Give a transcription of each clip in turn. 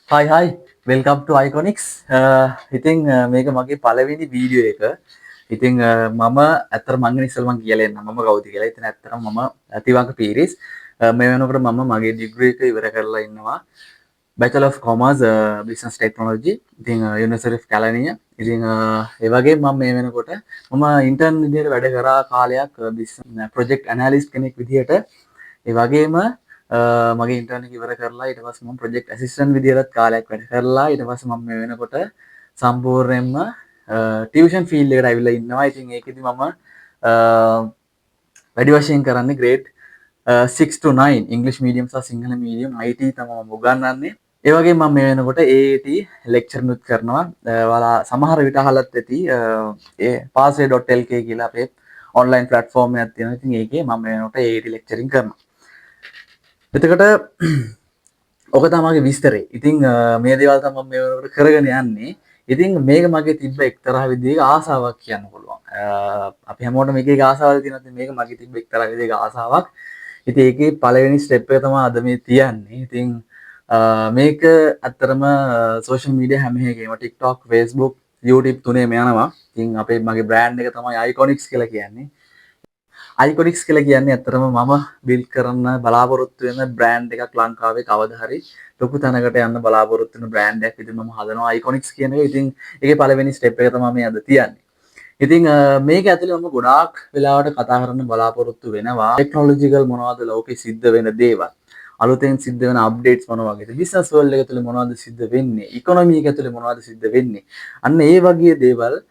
Hi, welcome to Iconics. ඉතින් මේක මගේ පළවෙනි වීඩියෝ එක. ඉතින් මම ඇත්තට මං ඉස්සෙල් මං කියලා එන්නම් මම කවුද කියලා. ඉතින් ඇත්තටම මම තිවාක පීරිස්. මේ වෙනකොට මම මගේ ඩිග්‍රී එක ඉවර කරලා ඉන්නවා. Bachelor of Commerce Business Technology. ඉතින් University of California. ඉතින් ඒ වගේ මම මේ වෙනකොට මම ඉන්ටර්න් විදියට වැඩ කරා කාලයක් business project analyst කෙනෙක් විදියට. ඒ වගේම මගේ ඉන්ටර්න් එක ඉවර කරලා ඊට පස්සේ මම ප්‍රොජෙක්ට් ඇසිස්ටන්ට් විදියටත් කාලයක් වැඩ කරලා ඊට පස්සේ මම මේ වෙනකොට සම්පූර්ණයෙන්ම ටියුෂන් ෆීල්ඩ් එකට ඇවිල්ලා ඉන්නවා. ඉතින් ඒකෙදි මම වැඩි වශයෙන් කරන්නේ ග්‍රේඩ් 6 to 9 ඉංග්‍රීසි මීඩියම් සහ සිංහල මීඩියම් IT තමයි මම උගන්වන්නේ. ඒ වගේම මම මේ වෙනකොට AAT ලෙක්චර් නුත් කරනවා. ඔයාලා සමහර විට අහලත් ඇති ඒ pathway.lk කියලා අපේ ඔන්ලයින් ප්ලැට්ෆෝම් එකක් තියෙනවා. ඉතින් ඒකේ මම මේ වෙනකොට AAT ලෙක්චරින් කරනවා. එතකොට ඔක තමයි විස්තරේ. ඉතින් මේ දේවල් තමයි මම මේ වෙනකොට කරගෙන යන්නේ. ඉතින් මේක මගේ තිබ්බ එක්තරා විදිහක ආසාවක් කියන්න පුළුවන්. අපි හැමෝටම එක එක ආසාවල් තියෙනවා. ඉතින් මේක මගේ තිබ්බ එක්තරා විදිහක ආසාවක්. ඉතින් ඒකේ පළවෙනි ස්ටෙප් එක තමයි අද මේ තියන්නේ. ඉතින් මේක ඇත්තටම සෝෂල් මීඩියා හැම එකේම TikTok, Facebook, YouTube තුනේම යනවා. ඉතින් අපේ මගේ බ්‍රෑන්ඩ් එක තමයි Iconics කියලා කියන්නේ. අයිකොනික්ස් කියලා කියන්නේ ඇත්තටම මම බිල්ඩ් කරන්න බලාපොරොත්තු වෙන බ්‍රෑන්ඩ් එකක් ලංකාවේ කවදා හරි ලොකු තැනකට යන්න බලාපොරොත්තු වෙන බ්‍රෑන්ඩ් එකක් විදිහට මම හදනවා අයිකොනික්ස් කියන එක. ඉතින් ඒකේ පළවෙනි ස්ටෙප් එක තමයි මේ අද තියන්නේ. ඉතින් මේක ඇතුලේ මම ගොඩාක් වෙලාවට කතා කරන්න බලාපොරොත්තු වෙනවා ටෙක්නොලොජිකල් මොනවද ලෝකෙ සිද්ධ වෙන දේවල්. අලුතෙන් සිද්ධ වෙන අප්ඩේට්ස් මොනවා වගේද? බිස්නස් වර්ල්ඩ් එක ඇතුලේ මොනවද සිද්ධ වෙන්නේ? ඉකොනොමි එක ඇතුලේ මොනවද සිද්ධ වෙන්නේ? අන්න ඒ වගේ දේවල්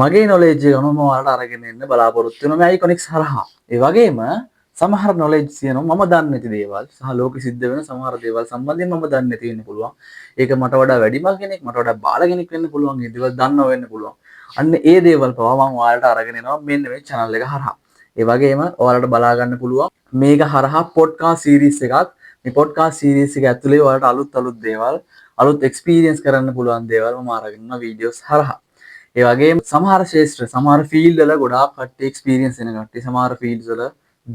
මගේ නොලෙජ් එක අනුව මම ඔයාලට අරගෙන එන්න බලාපොරොත්තු වෙනවා මේ අයිකොනික්ස් හරහා. ඒ වගේම සමහර නොලෙජ් තියෙනවා මම දන්නේ නැති දේවල් සහ ලෝකෙ සිද්ධ වෙන සමහර දේවල් සම්බන්ධයෙන් මම දන්නේ නැති වෙන්න පුළුවන්. ඒක මට වඩා වැඩිමල් කෙනෙක් මට වඩා බාල කෙනෙක් වෙන්න පුළුවන්. ඒ දේවල් දන්නව වෙන්න පුළුවන්. අන්න ඒ දේවල් පවා මම ඔයාලට අරගෙන එනවා මෙන්න මේ channel එක හරහා. ඒ වගේම ඔයාලට බලා ගන්න පුළුවන් මේක හරහා පොඩ්කාස්ට් සීරීස් එකක්. මේ පොඩ්කාස්ට් සීරීස් එක ඇතුලේ ඔයාලට අලුත් දේවල් අලුත් එක්ස්පීරියන්ස් කරන්න පුළුවන් දේවල් මම අරගෙන යනවා වීඩියෝස් හරහා. ඒ වගේම සමහර ශේෂ්ත්‍ර සමහර ෆීල්ඩ් වල ගොඩාක් කට්ටිය එක්ස්පීරියන්ස් වෙන කට්ටිය සමහර ෆීල්ඩ්ස් වල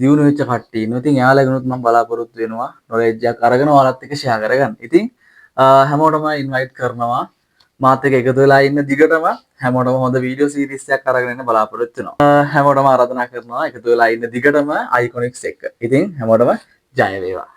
දියුණු වෙච්ච කට්ටිය ඉන්නවා. ඉතින් එයාලගෙනුත් මම බලාපොරොත්තු වෙනවා නොලෙජ් එකක් අරගෙන ඔයාලත් එක්ක ෂෙයා කරගන්න. ඉතින් හැමෝටම ඉන්වයිට් කරනවා මාත් එක්ක එකතු වෙලා ඉන්න දිගටම හැමෝටම හොඳ වීඩියෝ සීරීස් එකක් අරගෙන එන්න බලාපොරොත්තු වෙනවා. හැමෝටම ආරාධනා කරනවා එකතු වෙලා ඉන්න දිගටම අයිකොනික්ස් එක්ක. ඉතින් හැමෝටම ජය වේවා.